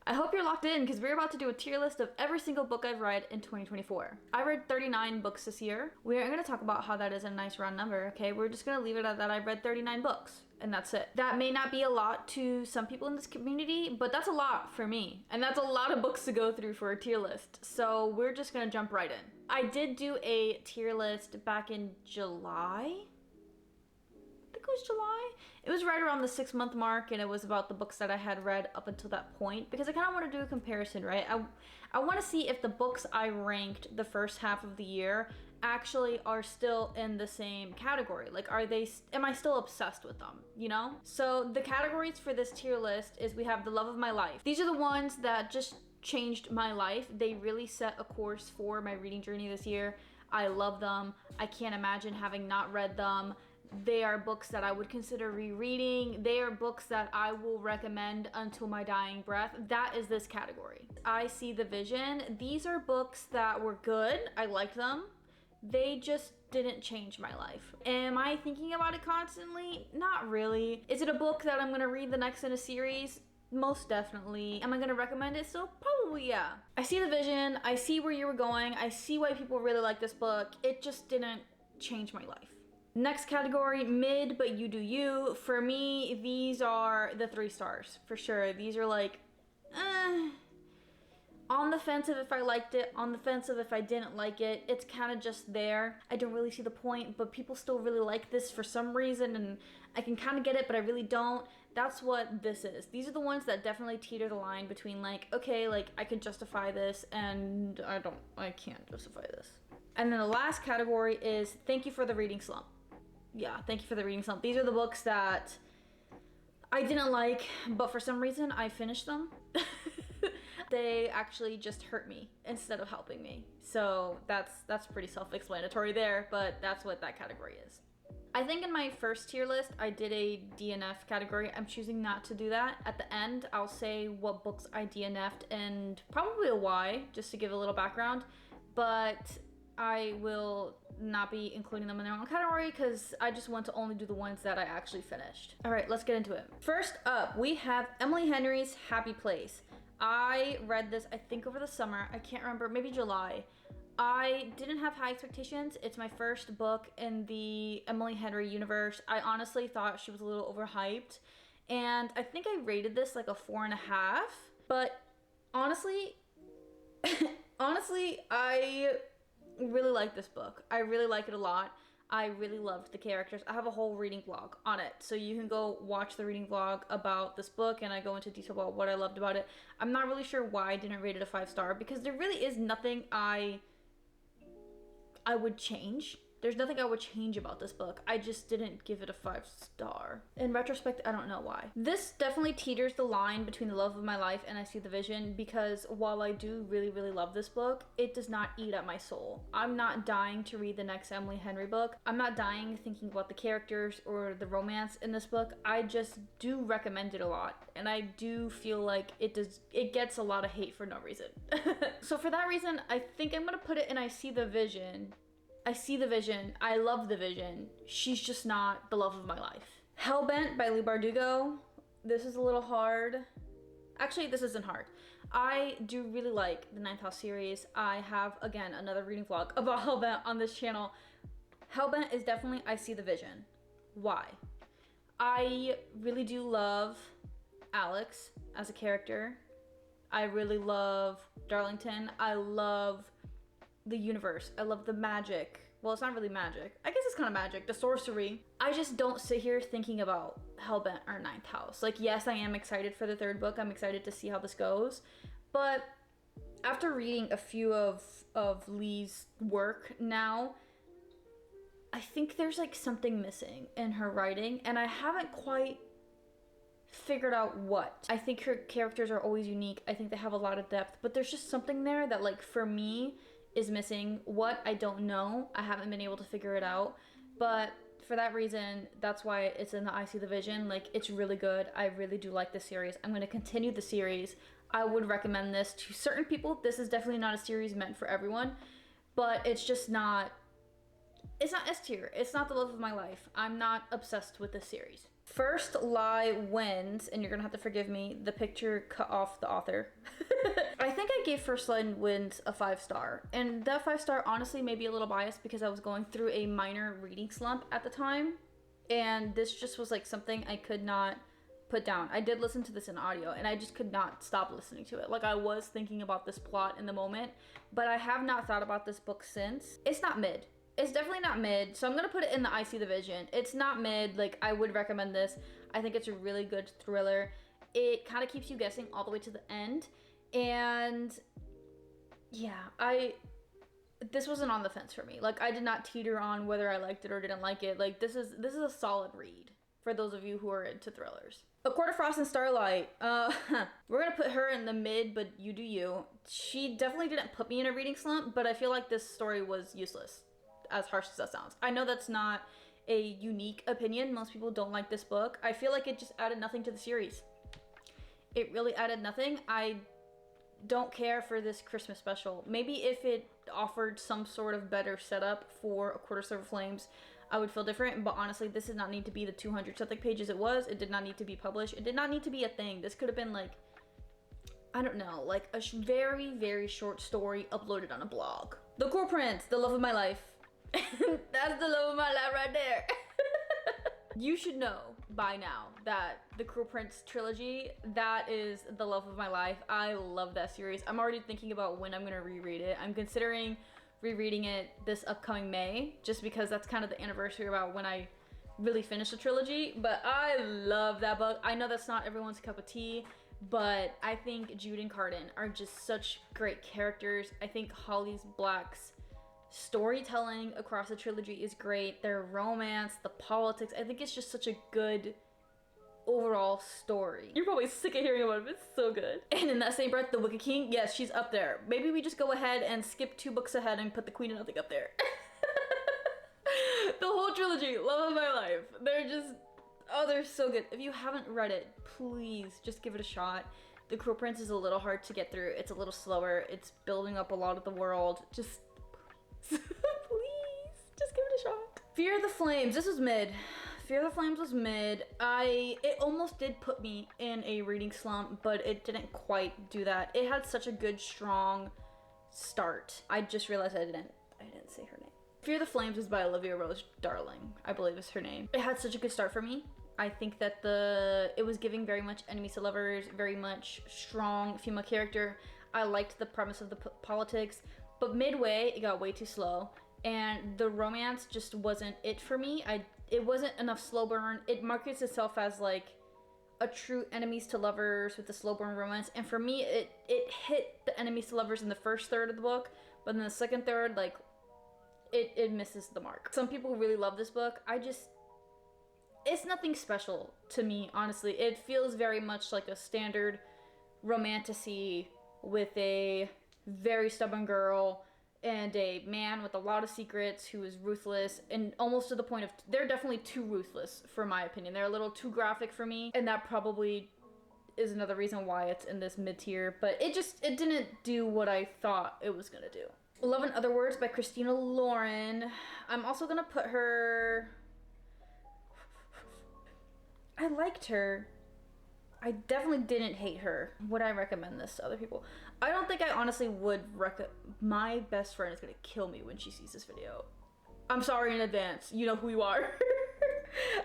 I hope you're locked in because we're about to do a tier list of every single book I've read in 2024. I read 39 books this year. We're going to talk about how that is a nice round number, okay? We're just going to leave it at that. I've read 39 books and that's it. That may not be a lot to some people in this community, but that's a lot for me. And that's a lot of books to go through for a tier list. So we're just going to jump right in. I did do a tier list back in July. I think it was July. It was right around the 6-month mark, and it was about the books that I had read up until that point because I kind of want to do a comparison, right? I want to see if the books I ranked the first half of the year actually are still in the same category. Like, am I still obsessed with them, you know? So the categories for this tier list is we have the love of my life. These are the ones that just changed my life. They really set a course for my reading journey this year. I love them. I can't imagine having not read them. They are books that I would consider rereading. They are books that I will recommend until my dying breath. That is this category. I See the Vision. These are books that were good. I liked them. They just didn't change my life. Am I thinking about it constantly? Not really. Is it a book that I'm gonna read the next in a series? Most definitely. Am I gonna recommend it still? Probably, yeah. I see the vision. I see where you were going. I see why people really like this book. It just didn't change my life. Next category, mid, but you do you. For me, these are the 3 stars, for sure. These are like, on the fence of if I liked it, on the fence of if I didn't like it. It's kind of just there. I don't really see the point, but people still really like this for some reason, and I can kind of get it, but I really don't. That's what this is. These are the ones that definitely teeter the line between like, okay, like I can justify this, and I can't justify this. And then the last category is thank you for the reading slump. Yeah, thank you for the reading slump. These are the books that I didn't like, but for some reason I finished them. They actually just hurt me instead of helping me. So that's pretty self-explanatory there, but that's what that category is. I think in my first tier list, I did a DNF category. I'm choosing not to do that. At the end, I'll say what books I DNF'd and probably a why, just to give a little background. But I will not be including them in their own category because I just want to only do the ones that I actually finished. All right, let's get into it. First up, we have Emily Henry's Happy Place. I read this, I think over the summer. I can't remember, maybe July. I didn't have high expectations. It's my first book in the Emily Henry universe. I honestly thought she was a little overhyped. And I think I rated this like a 4.5. But honestly, I really like this book. I really like it a lot. I really loved the characters. I have a whole reading vlog on it, so you can go watch the reading vlog about this book, and I go into detail about what I loved about it. I'm not really sure why I didn't rate it a 5-star because there really is nothing I would change. There's nothing I would change about this book. I just didn't give it a 5-star. In retrospect, I don't know why. This definitely teeters the line between the love of my life and I See the Vision because while I do really, really love this book, it does not eat at my soul. I'm not dying to read the next Emily Henry book. I'm not dying thinking about the characters or the romance in this book. I just do recommend it a lot. And I do feel like it gets a lot of hate for no reason. So for that reason, I think I'm gonna put it in I See the Vision. I see the vision. I love the vision. She's just not the love of my life. Hellbent by Leigh Bardugo. This is a little hard. Actually, this isn't hard. I do really like the 9th House series. I have, again, another reading vlog about Hellbent on this channel. Hellbent is definitely I See the Vision. Why? I really do love Alex as a character. I really love Darlington. I love the universe. I love the magic. Well, it's not really magic. I guess it's kind of magic. The sorcery. I just don't sit here thinking about Hellbent or 9th House. Like, yes, I am excited for the 3rd book. I'm excited to see how this goes. But after reading a few of Leigh's work now, I think there's like something missing in her writing, and I haven't quite figured out what. I think her characters are always unique. I think they have a lot of depth, but there's just something there that, like, for me, is missing. What? I don't know. I haven't been able to figure it out. But for that reason, that's why it's in the I See the Vision. Like, it's really good. I really do like this series. I'm going to continue the series. I would recommend this to certain people. This is definitely not a series meant for everyone, but it's just not, it's not S tier. It's not the love of my life. I'm not obsessed with this series. First lie wins, and you're gonna have to forgive me. The picture cut off the author. I think I gave First Lie Wins a 5-star, and that 5-star honestly may be a little biased because I was going through a minor reading slump at the time, and this just was like something I could not put down. I did listen to this in audio, and I just could not stop listening to it. Like, I was thinking about this plot in the moment, but I have not thought about this book since. It's not mid. It's definitely not mid, so I'm gonna put it in the IC division. It's not mid. Like, I would recommend this. I think it's a really good thriller. It kind of keeps you guessing all the way to the end, and yeah, this wasn't on the fence for me. Like, I did not teeter on whether I liked it or didn't like it. Like, this is a solid read for those of you who are into thrillers. A Court of Frost and Starlight. We're gonna put her in the mid, but you do you. She definitely didn't put me in a reading slump, but I feel like this story was useless, as harsh as that sounds. I know that's not a unique opinion. Most people don't like this book. I feel like it just added nothing to the series. It really added nothing. I don't care for this Christmas special. Maybe if it offered some sort of better setup for A Quarter Silver Flames, I would feel different, but honestly, this did not need to be the 200 something pages it was. It did not need to be published. It did not need to be a thing. This could have been like, I don't know, like a very, very short story uploaded on a blog. The Cruel Prince, the love of my life. That's the love of my life right there. You should know by now that the Cruel Prince trilogy, that is the love of my life. I love that series. I'm already thinking about when I'm gonna reread it. I'm considering rereading it this upcoming May, just because that's kind of the anniversary about when I really finished the trilogy. But I love that book. I know that's not everyone's cup of tea, but I think Jude and Carden are just such great characters. I think Holly Black's storytelling across the trilogy is great. Their romance, the politics, I think it's just such a good overall story. You're probably sick of hearing about it, but it's so good. And in that same breath, The Wicked King, yes, she's up there. Maybe we just go ahead and skip 2 books ahead and put The Queen of Nothing up there. The whole trilogy, love of my life. They're just, oh, they're so good. If you haven't read it, please just give it a shot. The Cruel Prince is a little hard to get through. It's a little slower. It's building up a lot of the world. Just please, just give it a shot. Fear the Flames, this was mid. Fear the Flames was mid. It almost did put me in a reading slump, but it didn't quite do that. It had such a good, strong start. I just realized I didn't say her name. Fear the Flames is by Olivia Rose Darling, I believe is her name. It had such a good start for me. I think that it was giving very much enemies to lovers, very much strong female character. I liked the premise of the politics, but midway, it got way too slow. And the romance just wasn't it for me. It wasn't enough slow burn. It markets itself as like a true enemies to lovers with the slow burn romance. And for me, it hit the enemies to lovers in the first third of the book, but in the second third, like, it misses the mark. Some people really love this book. It's nothing special to me, honestly. It feels very much like a standard romantasy with a very stubborn girl and a man with a lot of secrets who is ruthless, and almost to the point of, they're definitely too ruthless for my opinion. They're a little too graphic for me, and that probably is another reason why it's in this mid-tier, but it didn't do what I thought it was gonna do. Love in Other Words by Christina Lauren. I'm also gonna put her, I liked her. I definitely didn't hate her. Would I recommend this to other people? I don't think I honestly would my best friend is gonna kill me when she sees this video. I'm sorry in advance. You know who you are.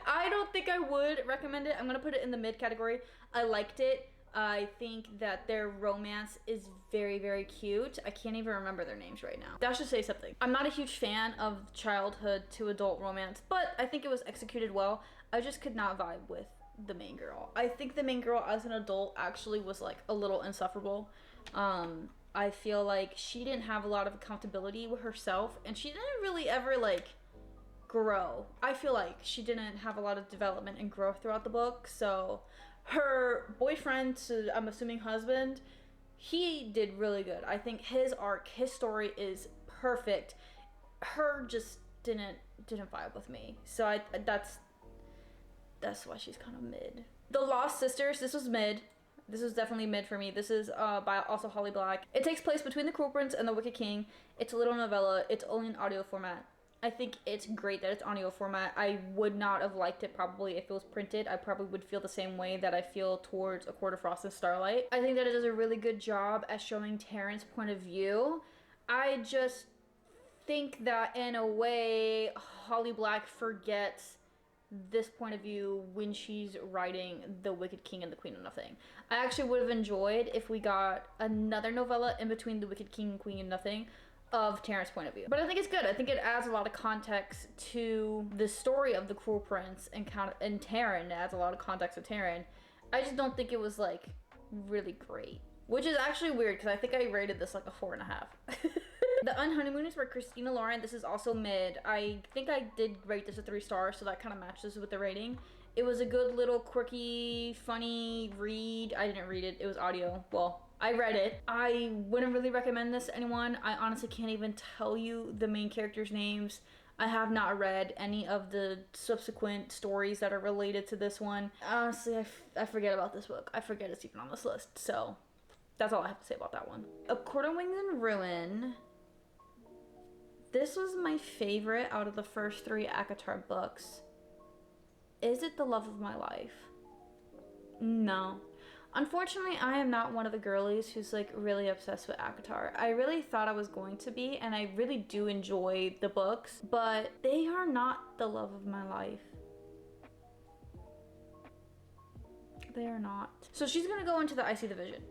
I don't think I would recommend it. I'm gonna put it in the mid category. I liked it. I think that their romance is very, very cute. I can't even remember their names right now. That should say something. I'm not a huge fan of childhood to adult romance, but I think it was executed well. I just could not vibe with the main girl. I think the main girl as an adult actually was like a little insufferable. I feel like she didn't have a lot of accountability with herself, and she didn't really ever like grow. I feel like she didn't have a lot of development and growth throughout the book. So her boyfriend, I'm assuming husband, he did really good. I think his arc, his story is perfect. Her just didn't vibe with me. So that's why she's kind of mid. The Lost Sisters, this was mid. This was definitely mid for me. This is by also Holly Black. It takes place between The Cruel Prince and The Wicked King. It's a little novella. It's only in audio format. I think it's great that it's audio format. I would not have liked it probably if it was printed. I probably would feel the same way that I feel towards A Court of Frost and Starlight. I think that it does a really good job at showing Taryn's point of view. I just think that in a way, Holly Black forgets this point of view when she's writing The Wicked King and the Queen of Nothing. I actually would have enjoyed if we got another novella in between The Wicked King and Queen of Nothing of Taryn's point of view. But I think it's good. I think it adds a lot of context to the story of the Cruel Prince, and Taryn. It adds a lot of context to Taryn. I just don't think it was like really great, which is actually weird because I think I rated this like a 4.5. The Unhoneymooners by Christina Lauren. This is also mid. I think I did rate this a 3 stars, so that kind of matches with the rating. It was a good little quirky, funny read. I didn't read it. It was audio. Well, I read it. I wouldn't really recommend this to anyone. I honestly can't even tell you the main characters' names. I have not read any of the subsequent stories that are related to this one. Honestly, I forget about this book. I forget it's even on this list. So that's all I have to say about that one. A Court of Wings and Ruin. This was my favorite out of the first 3 ACOTAR books. Is it the love of my life? No. Unfortunately, I am not one of the girlies who's like really obsessed with ACOTAR. I really thought I was going to be, and I really do enjoy the books, but they are not the love of my life. They are not. So she's gonna go into the I See the Vision.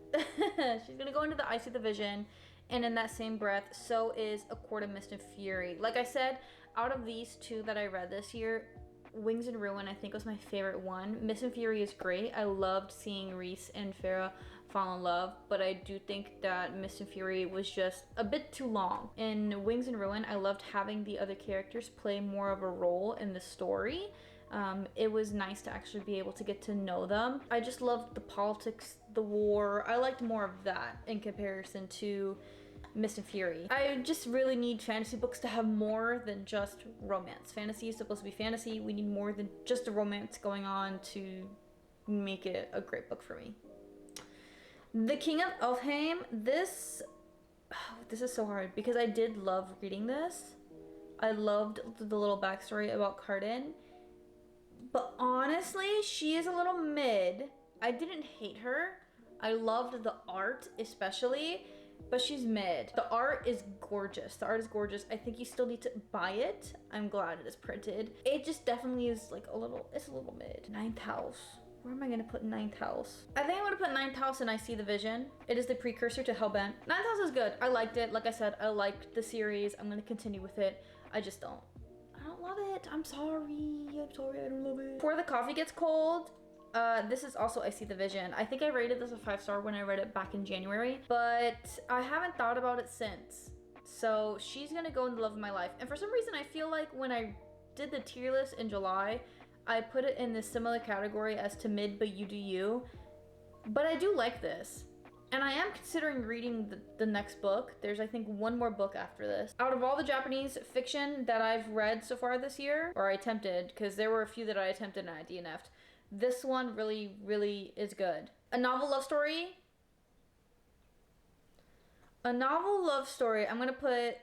She's gonna go into the I See the Vision, and in that same breath, so is A Court of Mist and Fury. Like I said, out of these 2 that I read this year, Wings and Ruin I think was my favorite one. Mist and Fury is great. I loved seeing Rhys and Farah fall in love, but I do think that Mist and Fury was just a bit too long. In Wings and Ruin, I loved having the other characters play more of a role in the story. It was nice to actually be able to get to know them. I just loved the politics, the war. I liked more of that in comparison to Mist and Fury. I just really need fantasy books to have more than just romance. Fantasy is supposed to be fantasy. We need more than just a romance going on to make it a great book for me. The King of Elfhame. This is so hard because I did love reading this. I loved the little backstory about Cardan. But honestly, she is a little mid. I didn't hate her. I loved the art especially, but she's mid. The art is gorgeous. The art is gorgeous. I think you still need to buy it. I'm glad it is printed. It just definitely is like it's a little mid. 9th house. Where am I gonna put 9th house? I think I'm gonna put 9th house and I See the Vision. It is the precursor to Hellbent. 9th house is good. I liked it. Like I said, I liked the series. I'm gonna continue with it. I just don't love it. I'm sorry. I don't love it. Before the Coffee Gets Cold. This is also I See the Vision. I think I rated this a 5-star when I read it back in January, but I haven't thought about it since. So she's gonna go in the love of my life. And for some reason, I feel like when I did the tier list in July, I put it in this similar category as to mid, but you do you. But I do like this. And I am considering reading the next book. There's, I think, 1 more book after this. Out of all the Japanese fiction that I've read so far this year, or I attempted, because there were a few that I attempted and I DNF'd, this one really, really is good. A novel love story. A novel love story, I'm gonna put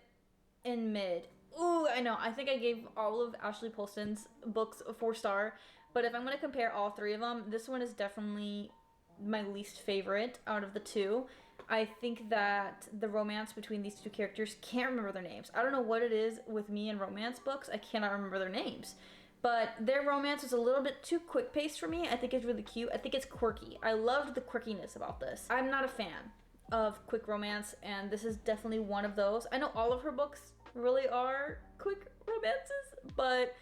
in mid. Ooh, I know. I think I gave all of Ashley Polston's books a 4-star, but if I'm gonna compare all 3 of them, this one is definitely my least favorite out of the 2. I think that the romance between these 2 characters, can't remember their names. I don't know what it is with me and romance books. I cannot remember their names. But their romance is a little bit too quick-paced for me. I think it's really cute. I think it's quirky. I loved the quirkiness about this. I'm not a fan of quick romance, and this is definitely one of those. I know all of her books really are quick romances, but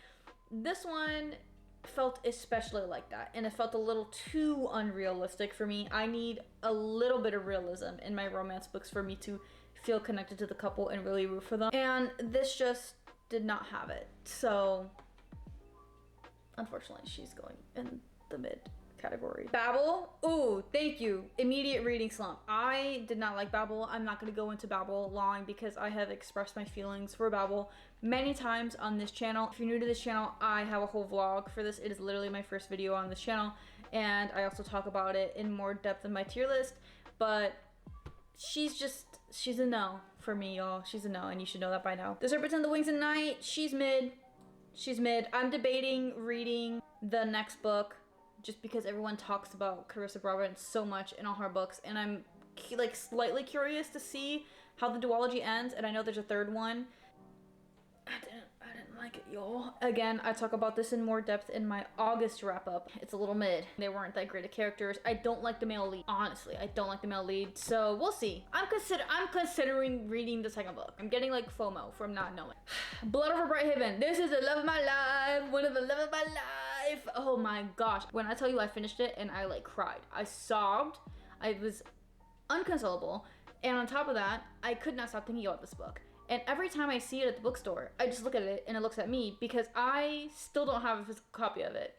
this one felt especially like that, and it felt a little too unrealistic for me. I need a little bit of realism in my romance books for me to feel connected to the couple and really root for them, and this just did not have it. So unfortunately, she's going in the mid category. Babel. Ooh, thank you. Immediate reading slump. I did not like Babel. I'm not going to go into Babel long because I have expressed my feelings for Babel many times on this channel. If you're new to this channel, I have a whole vlog for this. It is literally my first video on this channel, and I also talk about it in more depth in my tier list. But she's a no for me, y'all. She's a no, and you should know that by now. The Serpents and the Wings of Night, she's mid. She's mid. I'm debating reading the next book just because everyone talks about Carissa Braben so much in all her books, and I'm like slightly curious to see how the duology ends, and I know there's a third one. I didn't like it, y'all. Again, I talk about this in more depth in my August wrap up. It's a little mid. They weren't that great of characters. I don't like the male lead. Honestly, I don't like the male lead. So we'll see. I'm considering reading the second book. I'm getting like FOMO from not knowing. Blood Over Brighthaven. This is the love of my life. One of the love of my life. Oh my gosh. When I tell you I finished it and I like cried. I sobbed. I was unconsolable. And on top of that, I could not stop thinking about this book. And every time I see it at the bookstore, I just look at it and it looks at me because I still don't have a physical copy of it.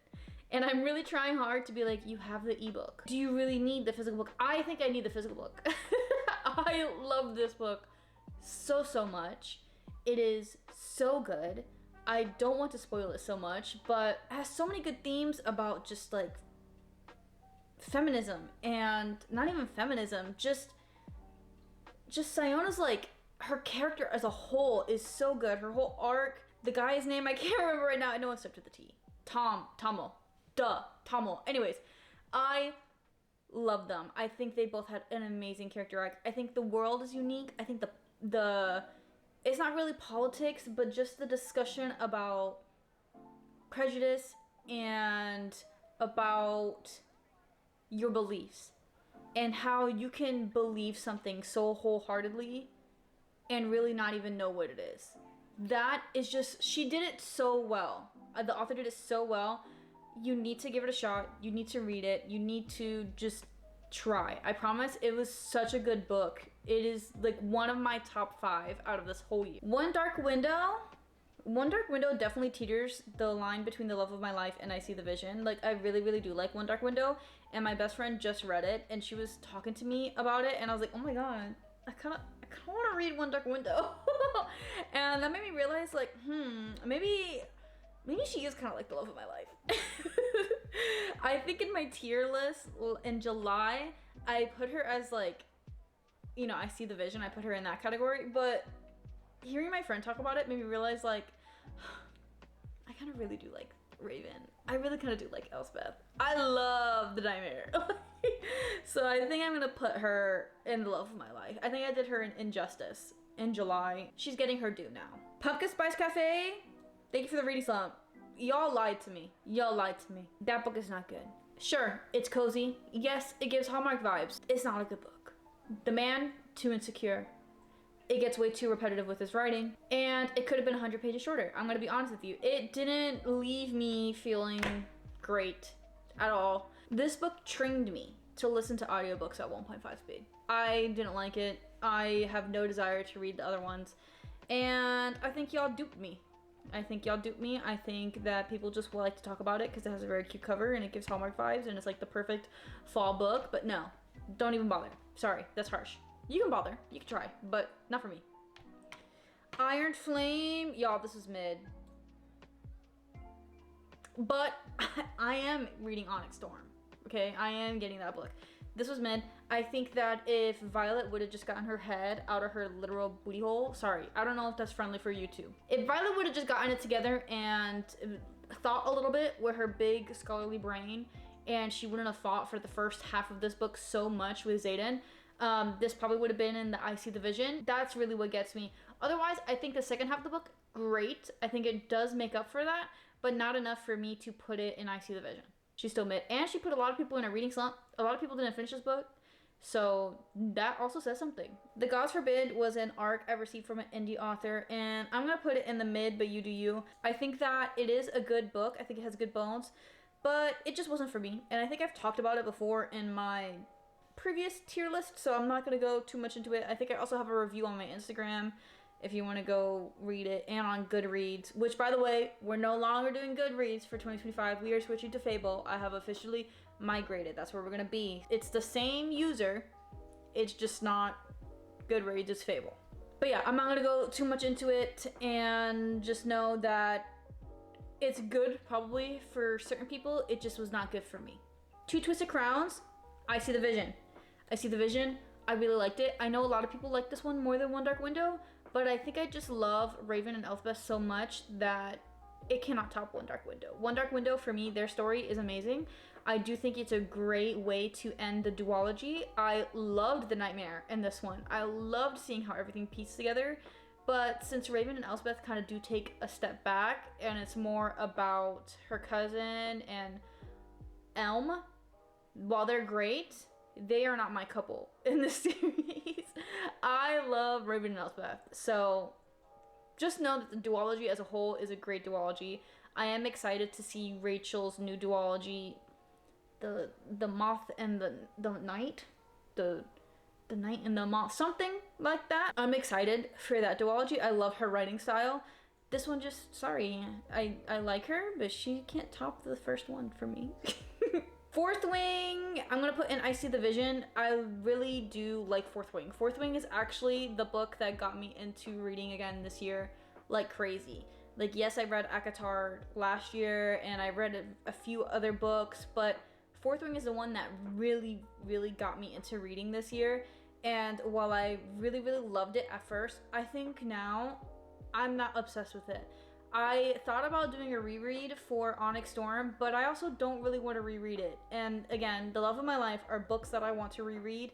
And I'm really trying hard to be like, you have the ebook. Do you really need the physical book? I think I need the physical book. I love this book so much. It is so good. I don't want to spoil it so much, but it has so many good themes about just like feminism, and not even feminism, just Siona's like, her character as a whole is so good. Her whole arc, the guy's name I can't remember right now. I know it starts with a T. Tomo. Anyways, I love them. I think they both had an amazing character arc. I think the world is unique. I think the it's not really politics, but just the discussion about prejudice and about your beliefs and how you can believe something so wholeheartedly and really not even know what it is. That is just, she did it so well. The author did it so well. You need to give it a shot. You need to read it. You need to just try. I promise, it was such a good book. It is like one of my top 5 out of this whole year. One Dark Window definitely teeters the line between the love of my life and I See the Vision. Like, I really do like One Dark Window, and my best friend just read it and she was talking to me about it, and I was like, oh my god, I kind of want to read One Dark Window. And that made me realize, like, maybe she is kind of like the love of my life. I think in my tier list in July, I put her as like, you know, I See the Vision. I put her in that category, but hearing my friend talk about it made me realize, like, I kind of really do like Raven. I really kind of do like Elspeth. I love The Nightmare. So I think I'm gonna put her in the love of my life. I think I did her in Injustice in July. She's getting her due now. Pumpkin Spice Cafe, thank you for the reading slump. Y'all lied to me. That book is not good. Sure, it's cozy. Yes, it gives Hallmark vibes. It's not a good book. The man, too insecure. It gets way too repetitive with his writing, and it could have been 100 pages shorter. I'm gonna be honest with you. It didn't leave me feeling great at all. This book trained me to listen to audiobooks at 1.5 speed. I didn't like it. I have no desire to read the other ones, and I think y'all duped me. I think that people just like to talk about it because it has a very cute cover and it gives Hallmark vibes and it's like the perfect fall book, but no, don't even bother. Sorry, that's harsh. You can bother, you can try, but not for me. Iron Flame, y'all, this is mid. But I am reading Onyx Storm, okay? I am getting that book. This was mid. I think that if Violet would have just gotten her head out of her literal booty hole, sorry, I don't know if that's friendly for YouTube. If Violet would have just gotten it together and thought a little bit with her big scholarly brain, and she wouldn't have fought for the first half of this book so much with Xaden, this probably would have been in the I See the Vision. That's really what gets me. Otherwise, I think the second half of the book, great. I think it does make up for that, but not enough for me to put it in I See the Vision. She's still mid. And she put a lot of people in a reading slump. A lot of people didn't finish this book, so that also says something. The Gods Forbid was an arc I received from an indie author, and I'm gonna put it in the mid, but you do you. I think that it is a good book. I think it has good bones, but it just wasn't for me. And I think I've talked about it before in my previous tier list, so I'm not gonna go too much into it. I think I also have a review on my Instagram if you want to go read it, and on Goodreads, which, by the way, we're no longer doing Goodreads for 2025. We are switching to Fable. I have officially migrated. That's where we're gonna be. It's the same user, it's just not Goodreads, it's Fable. But yeah, I'm not gonna go too much into it, and just know that it's good probably for certain people. It just was not good for me. Two Twisted Crowns, I See the Vision. I See the Vision. I really liked it. I know a lot of people like this one more than One Dark Window, but I think I just love Raven and Elspeth so much that it cannot top One Dark Window. One Dark Window, for me, their story is amazing. I do think it's a great way to end the duology. I loved the nightmare in this one. I loved seeing how everything pieced together. But since Raven and Elspeth kind of do take a step back, and it's more about her cousin and Elm, while they're great, they are not my couple in this series. I love Raven and Elspeth. So just know that the duology as a whole is a great duology. I am excited to see Rachel's new duology, the moth and the night, the night and the moth, something like that. I'm excited for that duology. I love her writing style. This one just, sorry, I like her, but she can't top the first one for me. Fourth Wing, I'm gonna put in I See the Vision. I really do like Fourth Wing. Fourth Wing is actually the book that got me into reading again this year like crazy. Like, yes, I read acowar last year and I read a few other books, but Fourth Wing is the one that really, really got me into reading this year. And while I really, really loved it at first, I think now I'm not obsessed with it. I thought about doing a reread for Onyx Storm, but I also don't really want to reread it. And again, the love of my life are books that I want to reread.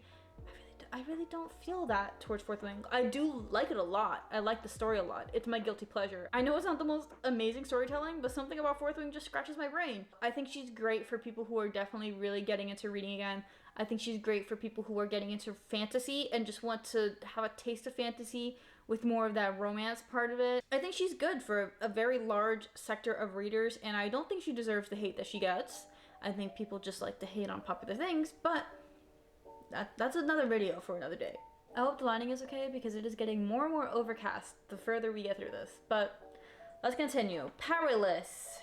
I really don't feel that towards Fourth Wing. I do like it a lot. I like the story a lot. It's my guilty pleasure. I know it's not the most amazing storytelling, but something about Fourth Wing just scratches my brain. I think she's great for people who are definitely really getting into reading again. I think she's great for people who are getting into fantasy and just want to have a taste of fantasy with more of that romance part of it. I think she's good for a very large sector of readers, and I don't think she deserves the hate that she gets. I think people just like to hate on popular things, but that's another video for another day. I hope the lighting is okay because it is getting more and more overcast the further we get through this. But let's continue. Powerless.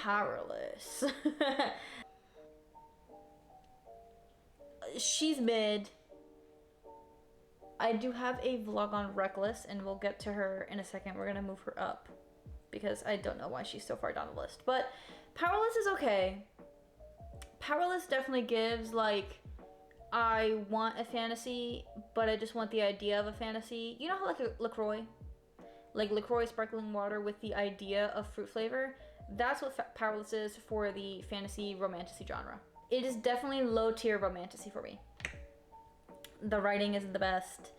Powerless. She's mid. I do have a vlog on Reckless, and we'll get to her in a second. We're gonna move her up because I don't know why she's so far down the list. But Powerless is okay. Powerless definitely gives, like, I want a fantasy, but I just want the idea of a fantasy. You know how, like, LaCroix? Like LaCroix sparkling water with the idea of fruit flavor? That's what Powerless is for the fantasy romantasy genre. It is definitely low-tier romantasy for me. The writing isn't the best.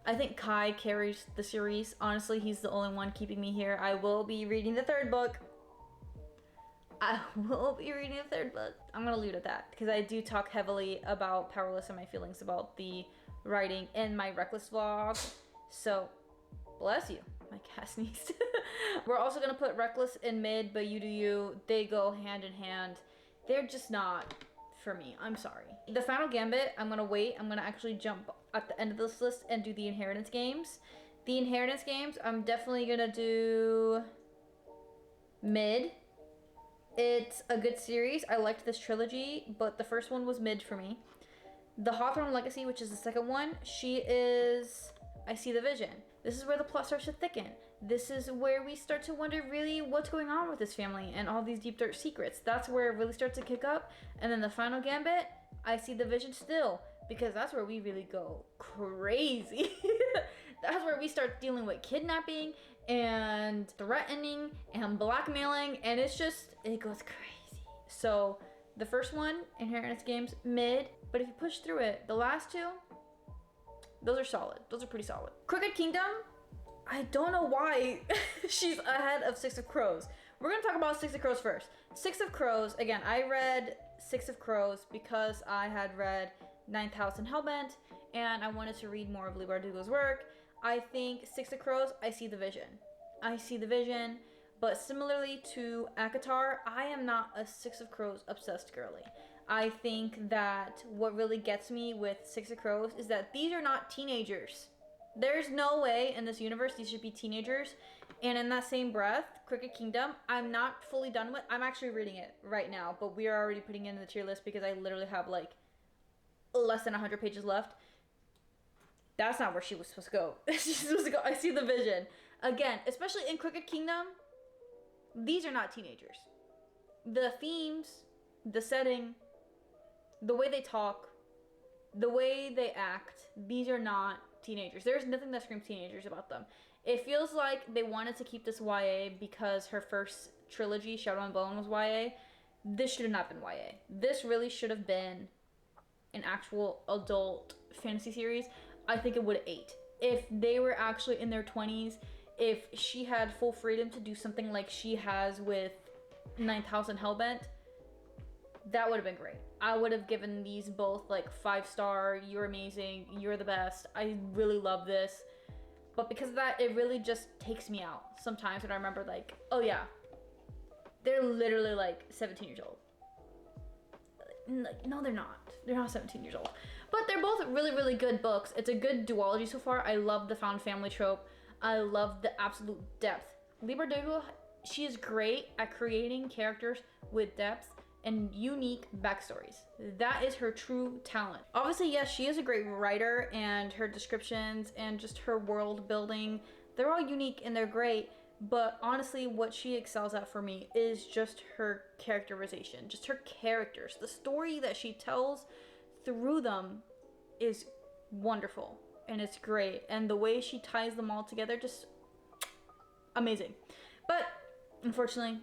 I think Kai carries the series. Honestly, he's the only one keeping me here. I will be reading the third book. I'm gonna leave it at that because I do talk heavily about Powerless and my feelings about the writing in my Reckless vlog. So, bless you. My cat sneezed. We're also gonna put Reckless in mid, but You Do You. They go hand in hand. They're just not for me. I'm sorry. The Final Gambit, I'm gonna wait. I'm gonna actually jump at the end of this list and do the Inheritance games. The Inheritance games, I'm definitely gonna do mid. It's a good series. I liked this trilogy, but the first one was mid for me. The Hawthorne Legacy, which is the second one, she is I See the Vision. This is where the plot starts to thicken. This is where we start to wonder really what's going on with this family and all these deep dark secrets. That's where it really starts to kick up. And then the Final Gambit, I See the Vision still, because that's where we really go crazy. That's where we start dealing with kidnapping and threatening and blackmailing, and it goes crazy. So the first one, Inheritance Games, mid, but if you push through it, the last two, those are solid. Those are pretty solid. Crooked Kingdom, I don't know why she's ahead of Six of Crows. We're gonna talk about Six of Crows first. Six of Crows, again, I read Six of Crows because I had read Ninth House and Hellbent, and I wanted to read more of Leigh Bardugo's work. I think Six of Crows, I See the Vision. I See the Vision, but similarly to ACOTAR, I am not a Six of Crows obsessed girly. I think that what really gets me with Six of Crows is that these are not teenagers. There's no way in this universe these should be teenagers. And in that same breath, Crooked Kingdom, I'm not fully done with. I'm actually reading it right now, but we are already putting it in the tier list because I literally have like less than 100 pages left. That's not where she was supposed to go. She's supposed to go, I See the Vision. Again, especially in Crooked Kingdom, these are not teenagers. The themes, the setting, the way they talk, The way they act, these are not teenagers. There's nothing that screams teenagers about them. It feels like they wanted to keep this YA because her first trilogy, Shadow and Bone, was YA. This should have not been YA. This really should have been an actual adult fantasy series. I think it would have ate. If they were actually in their 20s, if she had full freedom to do something like she has with Ninth House and Hellbent, that would have been great. I would have given these both like 5-star, you're amazing, you're the best, I really love this. But because of that, it really just takes me out sometimes when I remember like, oh yeah, they're literally like 17 years old. Like, no, they're not. They're not 17 years old. But they're both really, really good books. It's a good duology so far. I love the found family trope. I love the absolute depth. Leigh Bardugo, she is great at creating characters with depth and unique backstories. That is her true talent. Obviously, yes, she is a great writer, and her descriptions and just her world building, they're all unique and they're great. But honestly, what she excels at for me is just her characterization, just her characters. The story that she tells through them is wonderful and it's great. And the way she ties them all together, just amazing. But unfortunately,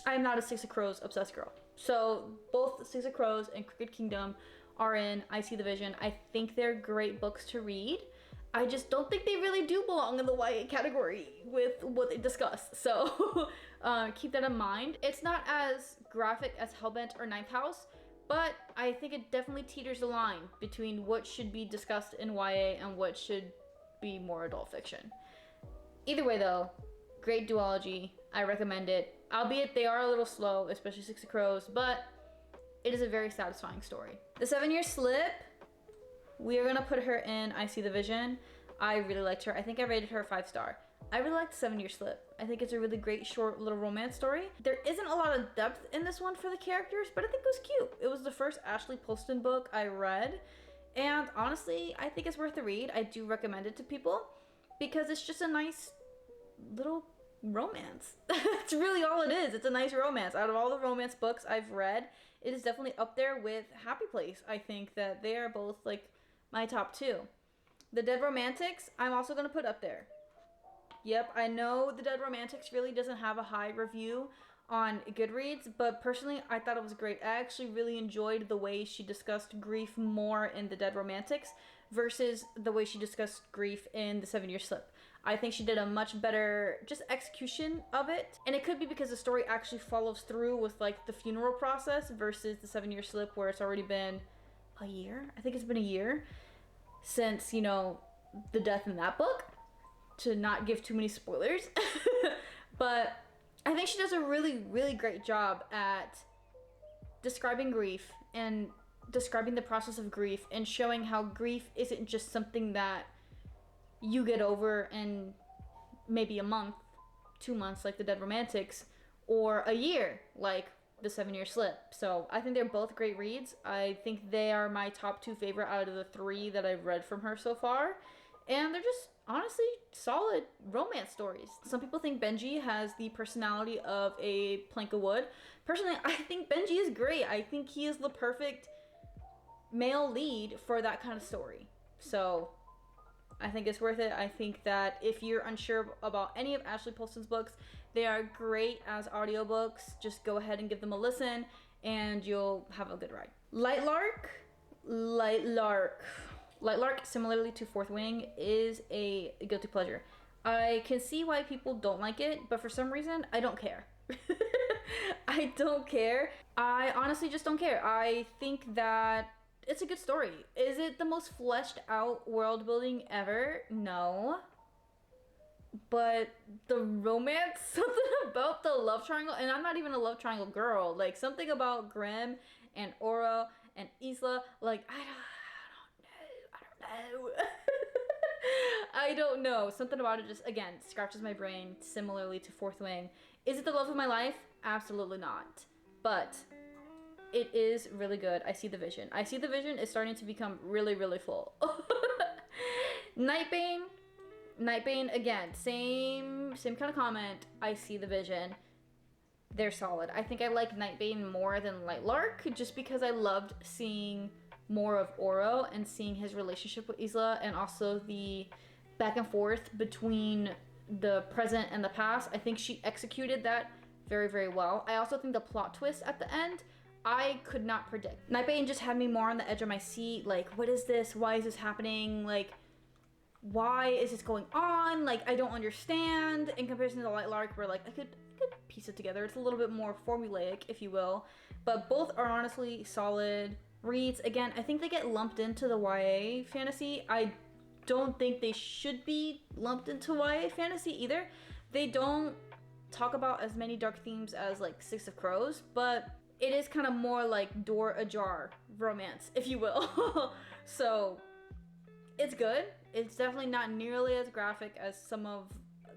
I'm not a Six of Crows obsessed girl. So both Six of Crows and Crooked Kingdom are in I See the Vision. I think they're great books to read. I just don't think they really do belong in the YA category with what they discuss. So keep that in mind. It's not as graphic as Hellbent or Ninth House, but I think it definitely teeters the line between what should be discussed in YA and what should be more adult fiction. Either way though, great duology. I recommend it. Albeit they are a little slow, especially Six of Crows, but it is a very satisfying story. The 7-Year Slip, we are gonna put her in I See the Vision. I really liked her. I think I rated her a 5-star. I really liked 7-Year Slip. I think it's a really great short little romance story. There isn't a lot of depth in this one for the characters, but I think it was cute. It was the first Ashley Poston book I read, and honestly, I think it's worth the read. I do recommend it to people because it's just a nice little romance. That's really all it is. It's a nice romance. Out of all the romance books I've read, it is definitely up there with Happy Place. I think that they are both like my top 2. The Dead Romantics, I'm also going to put up there. Yep, I know The Dead Romantics really doesn't have a high review on Goodreads, but personally, I thought it was great. I actually really enjoyed the way she discussed grief more in The Dead Romantics versus the way she discussed grief in The 7-Year Slip. I think she did a much better just execution of it. And it could be because the story actually follows through with like the funeral process versus The 7-Year Slip where it's already been a year. I think it's been a year since, you know, the death in that book, to not give too many spoilers. But I think she does a really, really great job at describing grief and describing the process of grief and showing how grief isn't just something that you get over in maybe a month, 2 months like The Dead Romantics, or a year like The 7-Year Slip. So I think they're both great reads. I think they are my top 2 favorite out of the 3 that I've read from her so far. And they're just honestly solid romance stories. Some people think Benji has the personality of a plank of wood. Personally, I think Benji is great. I think he is the perfect male lead for that kind of story. So I think it's worth it. I think that if you're unsure about any of Ashley Poston's books, they are great as audiobooks. Just go ahead and give them a listen and you'll have a good ride. Lightlark, similarly to Fourth Wing, is a guilty pleasure. I can see why people don't like it, but for some reason, I don't care. I don't care. I honestly just don't care. I think that it's a good story. Is it the most fleshed out world building ever? No. But the romance, something about the love triangle, and I'm not even a love triangle girl, like something about Grimm and Aura and Isla, like I don't know. I don't know. Something about it just, again, scratches my brain, similarly to Fourth Wing. Is it the love of my life? Absolutely not. But it is really good. I See the Vision. I See the Vision is starting to become really, really full. Nightbane, again, same kind of comment. I See the Vision. They're solid. I think I like Nightbane more than Lightlark just because I loved seeing more of Oro and seeing his relationship with Isla, and also the back and forth between the present and the past. I think she executed that very, very well. I also think the plot twist at the end, I could not predict. Nightbane just had me more on the edge of my seat. Like, what is this? Why is this happening? Like, why is this going on? Like, I don't understand. In comparison to the Lightlark, where like I could piece it together. It's a little bit more formulaic, if you will. But both are honestly solid reads. Again, I think they get lumped into the YA fantasy. I don't think they should be lumped into YA fantasy either. They don't talk about as many dark themes as like Six of Crows, but it is kind of more like door ajar romance, if you will. So it's good. It's definitely not nearly as graphic as some of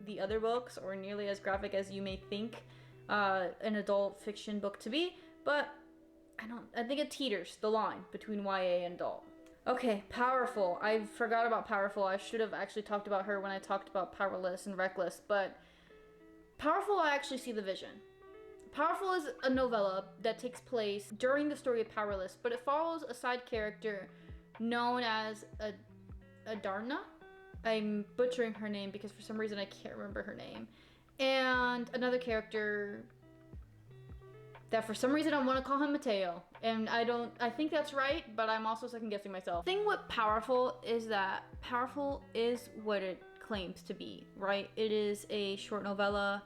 the other books, or nearly as graphic as you may think an adult fiction book to be, but I think it teeters the line between YA and adult. Okay, Powerful. I forgot about Powerful. I should have actually talked about her when I talked about Powerless and Reckless, but Powerful, I actually see the vision. Powerful is a novella that takes place during the story of Powerless, but it follows a side character known as Adarna. I'm butchering her name because for some reason I can't remember her name. And another character that for some reason I want to call him Mateo. And I think that's right, but I'm also second guessing myself. The thing with Powerful is that Powerful is what it claims to be, right? It is a short novella.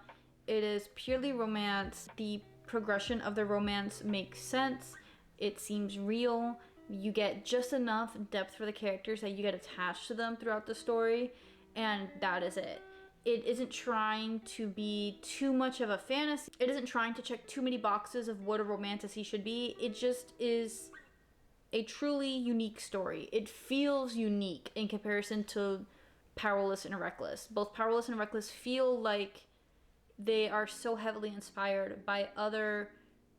It is purely romance. The progression of the romance makes sense. It seems real. You get just enough depth for the characters that you get attached to them throughout the story, and that is it. It isn't trying to be too much of a fantasy. It isn't trying to check too many boxes of what a romantasy should be. It just is a truly unique story. It feels unique in comparison to Powerless and Reckless. Both Powerless and Reckless feel like they are so heavily inspired by other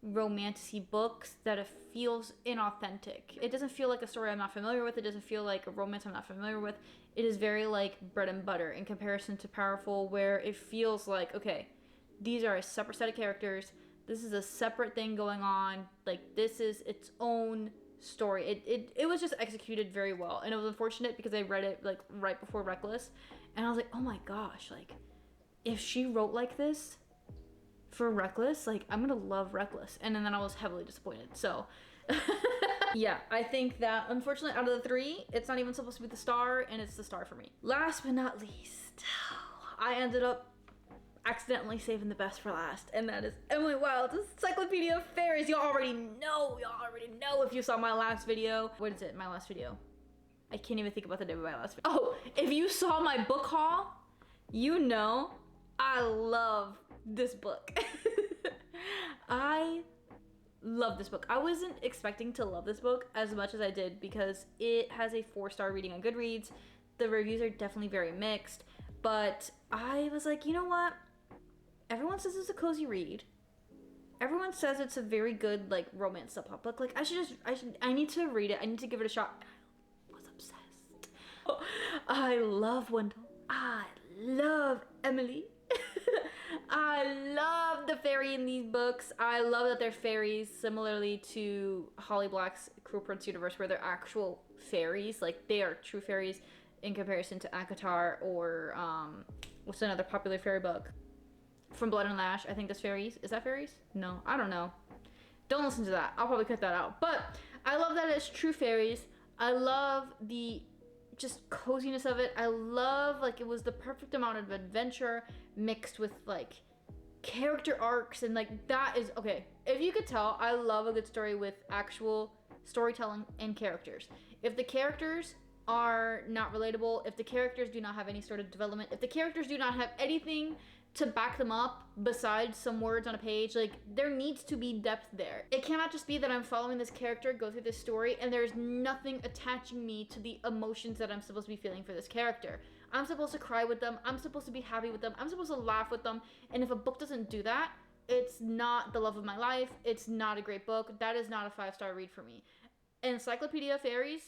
romantasy books that it feels inauthentic. It doesn't feel like a story I'm not familiar with. It doesn't feel like a romance I'm not familiar with. It is very like bread and butter in comparison to Powerful, where it feels like, okay, these are a separate set of characters. This is a separate thing going on. Like, this is its own story. It was just executed very well, and it was unfortunate because I read it like right before Reckless, and I was like, oh my gosh, like if she wrote like this for Reckless, like I'm gonna love Reckless. And then I was heavily disappointed. So yeah, I think that unfortunately out of the three, it's not even supposed to be the star, and it's the star for me. Last but not least, I ended up accidentally saving the best for last, and that is Emily Wilde's Encyclopedia of Faeries. Y'all already know if you saw my last video. What is it, my last video? I can't even think about the name of my last video. Oh, if you saw my book haul, you know I love this book. I love this book. I wasn't expecting to love this book as much as I did because it has a 4-star rating on Goodreads. The reviews are definitely very mixed, but I was like, you know what? Everyone says it's a cozy read. Everyone says it's a very good like romance sub-plot book. Like I need to read it. I need to give it a shot. I was obsessed. Oh, I love Wendell. I love Emily. I love the fairy in these books. I love that they're fairies, similarly to Holly Black's Cruel Prince universe, where they're actual fairies. Like, they are true fairies in comparison to Akatar or what's another popular fairy book from Blood and Lash. I think that's fairies. Is that fairies? No, I don't know. Don't listen to that. I'll probably cut that out. But I love that it's true fairies. I love the just coziness of it. I love, like, it was the perfect amount of adventure mixed with like character arcs, and like that is okay. If you could tell, I love a good story with actual storytelling and characters. If the characters are not relatable, if the characters do not have any sort of development, if the characters do not have anything to back them up besides some words on a page, like there needs to be depth there. It cannot just be that I'm following this character go through this story and there's nothing attaching me to the emotions that I'm supposed to be feeling for this character. I'm supposed to cry with them, I'm supposed to be happy with them, I'm supposed to laugh with them, and if a book doesn't do that, it's not the love of my life, it's not a great book, that is not a 5-star read for me. Encyclopedia of Faeries,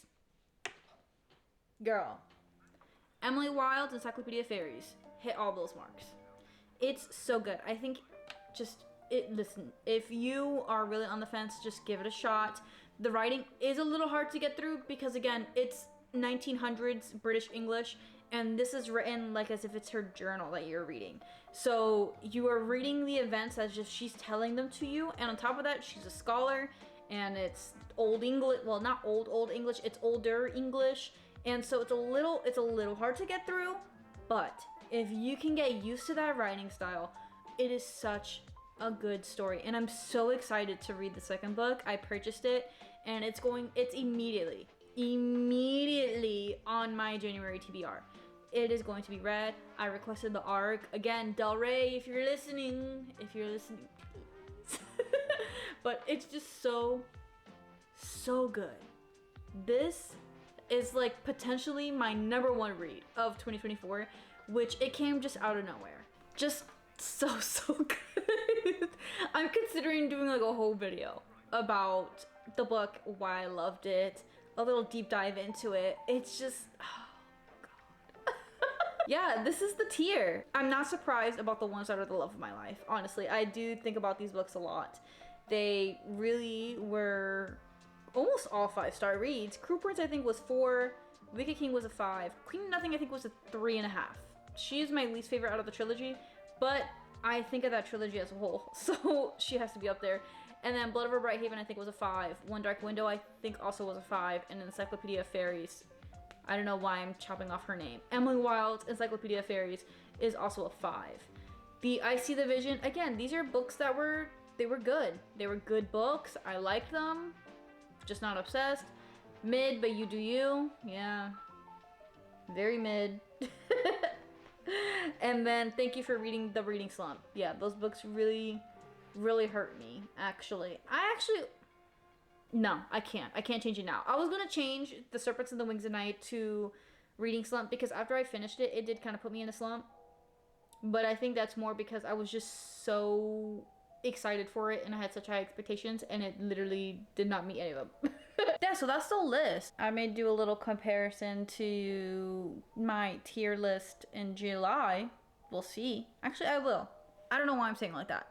girl. Emily Wilde's Encyclopedia of Faeries hit all those marks. It's so good. I think listen, if you are really on the fence, just give it a shot. The writing is a little hard to get through because, again, it's 1900s British English, and this is written like as if it's her journal that you're reading. So you are reading the events as if she's telling them to you, and on top of that, she's a scholar, and it's old English. Well, not old English. It's older English, and so it's a little hard to get through. But if you can get used to that writing style, it is such a good story, and I'm so excited to read the second book. I purchased it, and it's immediately on my January TBR. It is going to be read. I requested the ARC. Again, Del Rey, if you're listening, please. But it's just so good. This is like potentially my #1 read of 2024, which it came just out of nowhere. Just so good. I'm considering doing like a whole video about the book, why I loved it, a little deep dive into it. It's just, oh god. Yeah, this is the tier. I'm not surprised about the ones that are the love of my life. Honestly, I do think about these books a lot. They really were almost all 5-star reads. Cruel Prince I think was 4, Wicked King was a 5, Queen of Nothing I think was a 3.5. She is my least favorite out of the trilogy, but I think of that trilogy as a whole, so she has to be up there. And then Blood Over Brighthaven I think was a 5. One Dark Window I think also was a 5. And Encyclopedia of Faeries, I don't know why I'm chopping off her name, Emily Wilde's Encyclopedia of Faeries is also a 5. The I See the Vision, again, these are books that were good. They were good books. I liked them, just not obsessed. Mid, but you do you. Yeah, very mid. And then Thank You for Reading The Reading Slump. Yeah, those books really hurt me, actually. No, I can't change it now. I was gonna change The Serpents and the Wings of Night to Reading Slump because after I finished it, it did kind of put me in a slump. But I think that's more because I was just so excited for it and I had such high expectations, and it literally did not meet any of them. Yeah, so that's the list. I may do a little comparison to my tier list in July. We'll see. Actually, I will. I don't know why I'm saying it like that.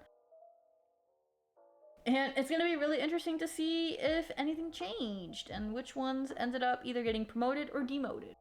And it's going to be really interesting to see if anything changed and which ones ended up either getting promoted or demoted.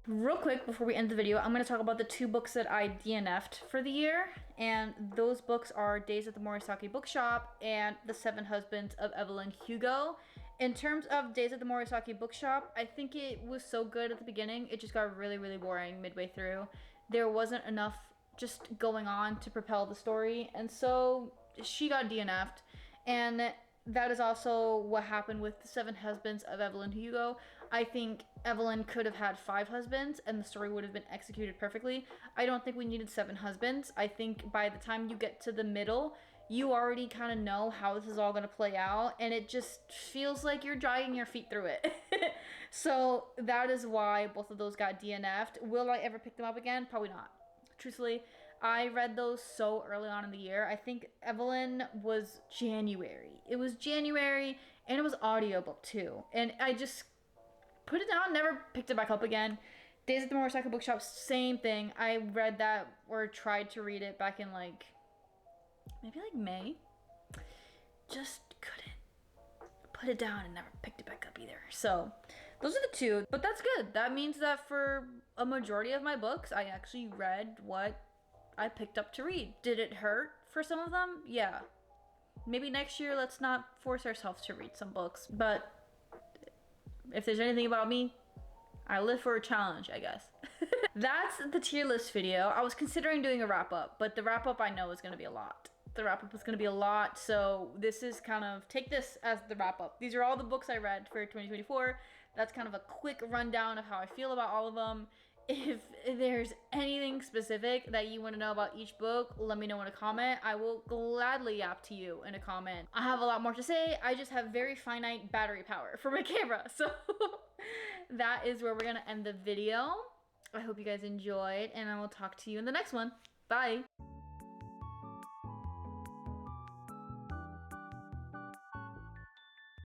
Real quick, before we end the video, I'm going to talk about the 2 books that I DNF'd for the year. And those books are Days at the Morisaki Bookshop and The 7 Husbands of Evelyn Hugo. In terms of Days at the Morisaki Bookshop, I think it was so good at the beginning. It just got really boring midway through. There wasn't enough just going on to propel the story. And so she got DNF'd. And that is also what happened with The 7 Husbands of Evelyn Hugo. I think Evelyn could have had 5 husbands and the story would have been executed perfectly. I don't think we needed 7 husbands. I think by the time you get to the middle, you already kind of know how this is all going to play out, and it just feels like you're dragging your feet through it. So that is why both of those got DNF'd. Will I ever pick them up again? Probably not. Truthfully, I read those so early on in the year. I think Evelyn was January. It was January, and it was audiobook too. And I just put it down, never picked it back up again. Days at the Morisaki Bookshop, same thing. I read that or tried to read it back in maybe May. Just couldn't put it down and never picked it back up either. So those are the 2, but that's good. That means that for a majority of my books, I actually read what I picked up to read. Did it hurt for some of them? Yeah. Maybe next year, let's not force ourselves to read some books, but if there's anything about me, I live for a challenge, I guess. That's the tier list video. I was considering doing a wrap up, but the wrap up I know is going to be a lot. So this is kind of, take this as the wrap up. These are all the books I read for 2024. That's kind of a quick rundown of how I feel about all of them. If there's anything specific that you want to know about each book, let me know in a comment. I will gladly yap to you in a comment. I have a lot more to say. I just have very finite battery power for my camera. So that is where we're going to end the video. I hope you guys enjoyed, and I will talk to you in the next one. Bye.